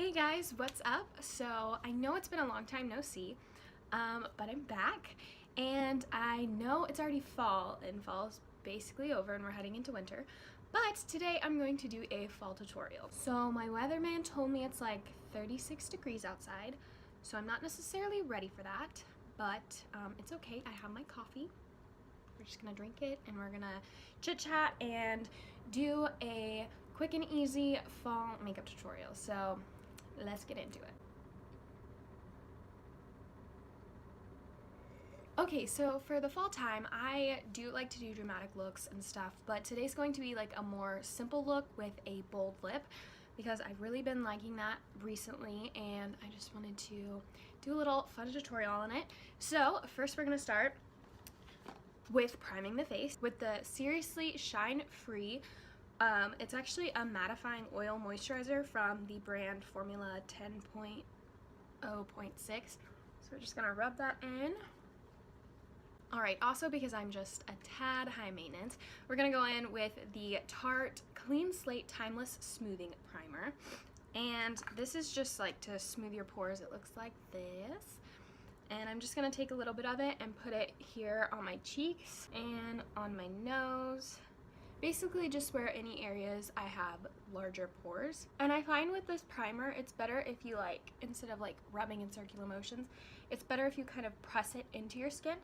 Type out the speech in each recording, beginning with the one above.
Hey guys, what's up? So I know it's been a long time no see, but I'm back, and I know it's already fall, and fall's basically over and we're heading into winter, but today I'm going to do a fall tutorial. So my weatherman told me it's like 36 degrees outside, so I'm not necessarily ready for that, but it's okay. I have my coffee. We're just gonna drink it and we're gonna chit chat and do a quick and easy fall makeup tutorial. So let's get into it. Okay, so for the fall time, I do like to do dramatic looks and stuff, but today's going to be like a more simple look with a bold lip because I've really been liking that recently and I just wanted to do a little fun tutorial on it. So first we're gonna start with priming the face with the Seriously Shine Free. It's actually a mattifying oil moisturizer from the brand Formula 10.0.6. So we're just gonna rub that in. Alright, also because I'm just a tad high maintenance, we're gonna go in with the Tarte Clean Slate Timeless Smoothing Primer. And this is just like to smooth your pores. It looks like this. And I'm just gonna take a little bit of it and put it here on my cheeks and on my nose. Basically just where any areas I have larger pores. And I find with this primer, it's better if you instead of rubbing in circular motions, it's better if you kind of press it into your skin.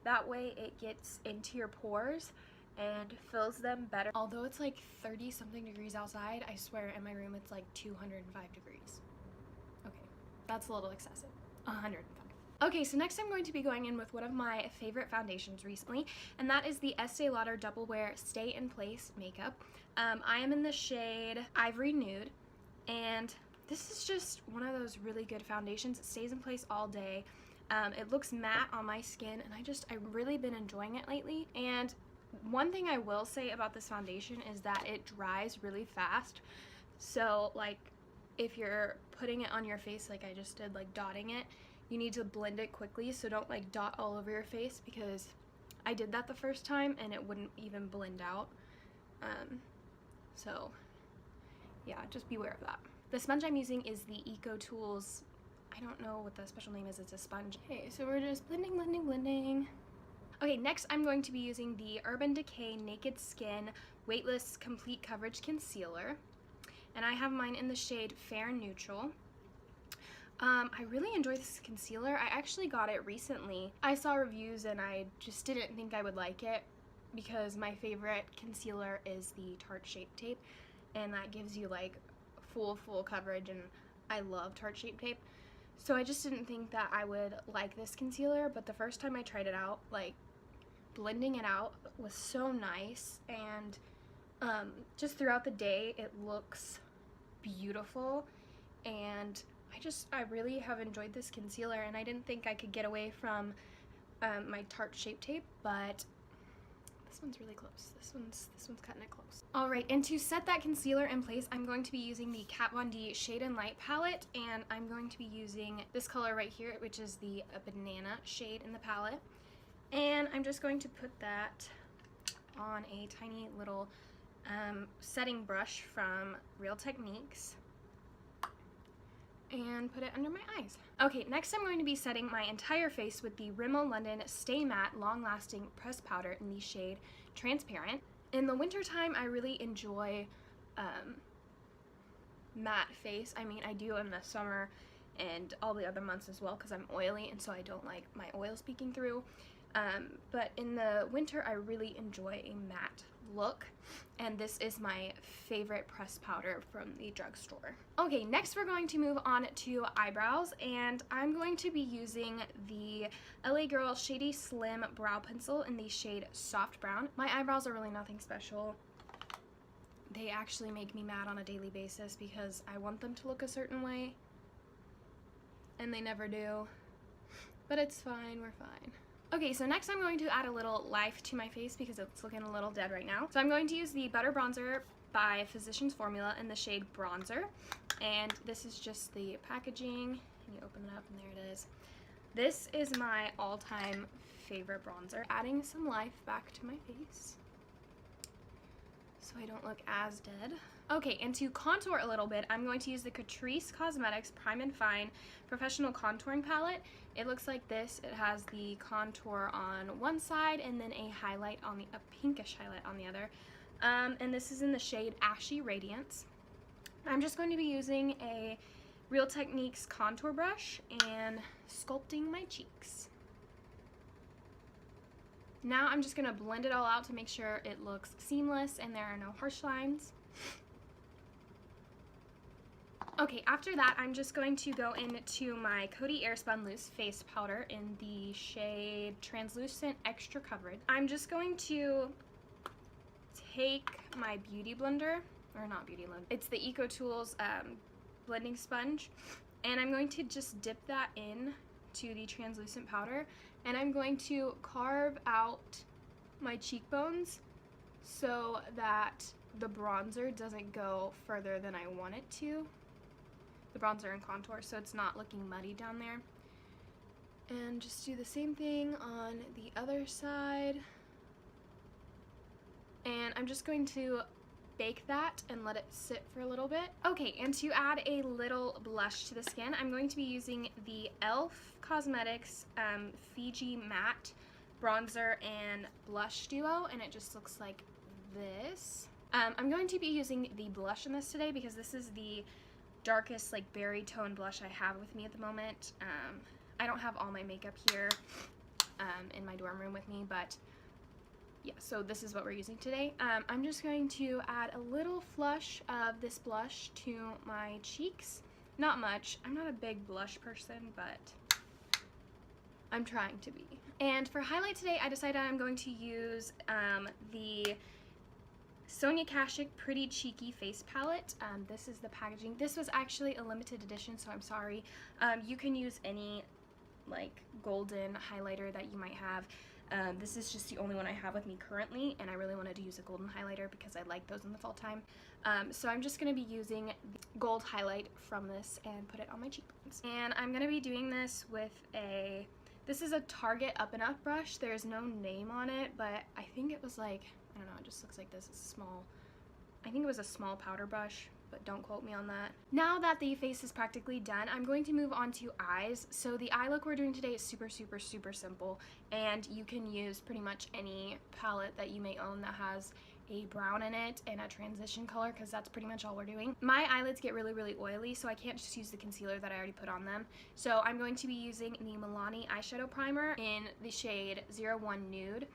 That way it gets into your pores and fills them better. Although it's like 30 something degrees outside, I swear in my room it's like 205 degrees. Okay, that's a little excessive. 105. Okay, so next I'm going to be going in with one of my favorite foundations recently, and that is the Estee Lauder Double Wear Stay in Place makeup. I am in the shade Ivory Nude, and this is just one of those really good foundations. It stays in place all day. It looks matte on my skin, and I've really been enjoying it lately. And one thing I will say about this foundation is that it dries really fast. So if you're putting it on your face like I just did, dotting it, you need to blend it quickly, so don't dot all over your face, because I did that the first time and it wouldn't even blend out. So yeah, just beware of that. The sponge I'm using is the EcoTools, I don't know what the special name is, it's a sponge. Okay, so we're just blending. Okay, next I'm going to be using the Urban Decay Naked Skin Weightless Complete Coverage Concealer, and I have mine in the shade Fair Neutral. I really enjoy this concealer. I actually got it recently. I saw reviews and I just didn't think I would like it because my favorite concealer is the Tarte Shape Tape, and that gives you full coverage, and I love Tarte Shape Tape. So I just didn't think that I would like this concealer, but the first time I tried it out, blending it out was so nice, and just throughout the day it looks beautiful, and I really have enjoyed this concealer, and I didn't think I could get away from my Tarte Shape Tape, but this one's really close. This one's cutting it close. Alright, and to set that concealer in place, I'm going to be using the Kat Von D Shade and Light palette, and I'm going to be using this color right here, which is the banana shade in the palette. And I'm just going to put that on a tiny little setting brush from Real Techniques and put it under my eyes. Okay, next I'm going to be setting my entire face with the Rimmel London Stay Matte Long Lasting Pressed Powder in the shade Transparent. In the winter time, I really enjoy matte face. I mean, I do in the summer and all the other months as well because I'm oily, and so I don't like my oils peeking through. But in the winter, I really enjoy a matte look, and this is my favorite pressed powder from the drugstore. Okay, next we're going to move on to eyebrows, and I'm going to be using the LA Girl Shady Slim Brow Pencil in the shade Soft Brown. My eyebrows are really nothing special. They actually make me mad on a daily basis because I want them to look a certain way, and they never do. But it's fine, we're fine. Okay, so next I'm going to add a little life to my face because it's looking a little dead right now. So I'm going to use the Butter Bronzer by Physicians Formula in the shade Bronzer. And this is just the packaging, and you open it up and there it is. This is my all-time favorite bronzer. Adding some life back to my face so I don't look as dead. Okay, and to contour a little bit, I'm going to use the Catrice Cosmetics Prime and Fine Professional Contouring Palette. It looks like this. It has the contour on one side and then a highlight on a pinkish highlight on the other. And this is in the shade Ashy Radiance. I'm just going to be using a Real Techniques contour brush and sculpting my cheeks. Now I'm just going to blend it all out to make sure it looks seamless and there are no harsh lines. Okay, after that, I'm just going to go into my Coty Airspun Loose Face Powder in the shade Translucent Extra Coverage. I'm just going to take my Beauty Blender, or not Beauty Blender, it's the EcoTools blending sponge, and I'm going to just dip that in to the translucent powder, and I'm going to carve out my cheekbones so that the bronzer doesn't go further than I want it to. The bronzer and contour, so it's not looking muddy down there. And just do the same thing on the other side. And I'm just going to bake that and let it sit for a little bit. Okay, and to add a little blush to the skin, I'm going to be using the e.l.f. Cosmetics Fiji Matte Bronzer and Blush Duo, and it just looks like this. I'm going to be using the blush in this today because this is the darkest like berry tone blush I have with me at the moment. I don't have all my makeup here in my dorm room with me, but yeah, so this is what we're using today. I'm just going to add a little flush of this blush to my cheeks. Not much. I'm not a big blush person, but I'm trying to be. And for highlight today, I decided I'm going to use the Sonia Kashuk Pretty Cheeky Face Palette. This is the packaging. This was actually a limited edition, so I'm sorry. You can use any like golden highlighter that you might have. This is just the only one I have with me currently, and I really wanted to use a golden highlighter because I like those in the fall time. So I'm just going to be using the gold highlight from this and put it on my cheekbones. And I'm going to be doing this with this is a Target Up and Up brush. There's no name on it, but I think it was like, I don't know, it just looks like this. It's small. I think it was a small powder brush, but don't quote me on that. Now that the face is practically done, I'm going to move on to eyes. So the eye look we're doing today is super, super, super simple, and you can use pretty much any palette that you may own that has a brown in it and a transition color, because that's pretty much all we're doing. My eyelids get really, really oily, so I can't just use the concealer that I already put on them. So I'm going to be using the Milani eyeshadow primer in the shade 01 Nude.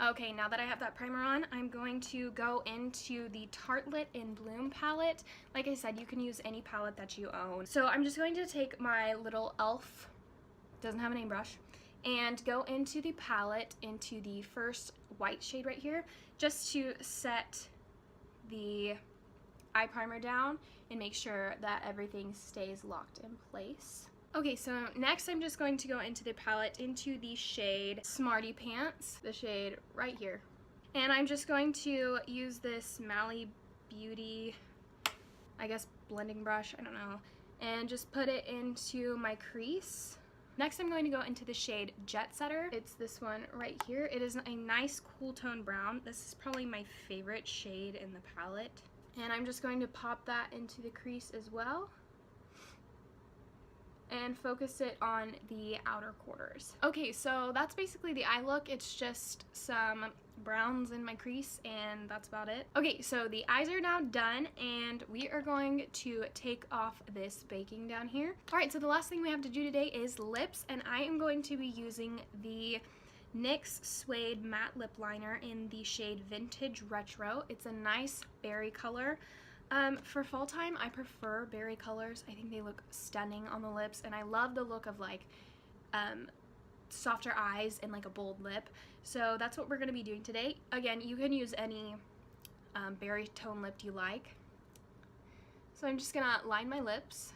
Okay, now that I have that primer on, I'm going to go into the Tartelette in Bloom palette. Like I said, you can use any palette that you own. So I'm just going to take my little e.l.f., doesn't have a name brush, and go into the palette, into the first white shade right here, just to set the eye primer down and make sure that everything stays locked in place. Okay, so next I'm just going to go into the palette into the shade Smarty Pants, the shade right here. And I'm just going to use this Mally Beauty, I guess blending brush, I don't know, and just put it into my crease. Next I'm going to go into the shade Jet Setter. It's this one right here. It is a nice cool tone brown. This is probably my favorite shade in the palette. And I'm just going to pop that into the crease as well and focus it on the outer quarters. Okay, so that's basically the eye look. It's just some browns in my crease, and that's about it. Okay, so the eyes are now done, and we are going to take off this baking down here. All right, so the last thing we have to do today is lips, and I am going to be using the NYX Suede Matte Lip Liner in the shade Vintage Retro. It's a nice berry color. For fall time, I prefer berry colors. I think they look stunning on the lips, and I love the look of like softer eyes and like a bold lip. So that's what we're going to be doing today. Again, you can use any berry tone lip you like. So I'm just gonna line my lips.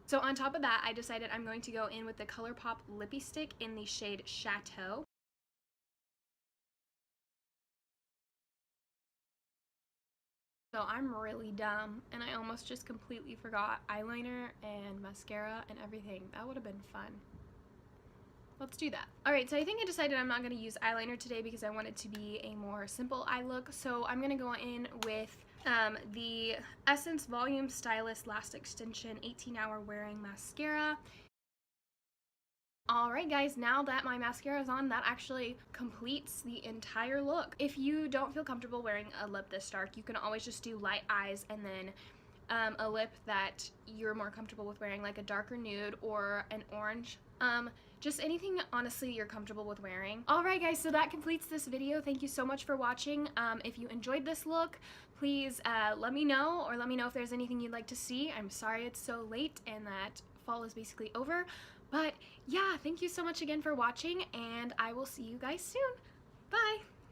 So on top of that, I decided I'm going to go in with the ColourPop Lippie Stick in the shade Chateau. So I'm really dumb, and I almost just completely forgot eyeliner and mascara and everything. That would have been fun. let's do that. Alright, so I think I decided I'm not going to use eyeliner today because I want it to be a more simple eye look. So I'm going to go in with the Essence Volume Stylist Last Extension 18-Hour Wearing Mascara. Alright guys, now that my mascara is on, that actually completes the entire look. If you don't feel comfortable wearing a lip this dark, you can always just do light eyes and then a lip that you're more comfortable with wearing, like a darker nude or an orange. Just anything, honestly, you're comfortable with wearing. Alright guys, so that completes this video. Thank you so much for watching. If you enjoyed this look, please let me know, or let me know if there's anything you'd like to see. I'm sorry it's so late and that fall is basically over. But yeah, thank you so much again for watching, and I will see you guys soon. Bye!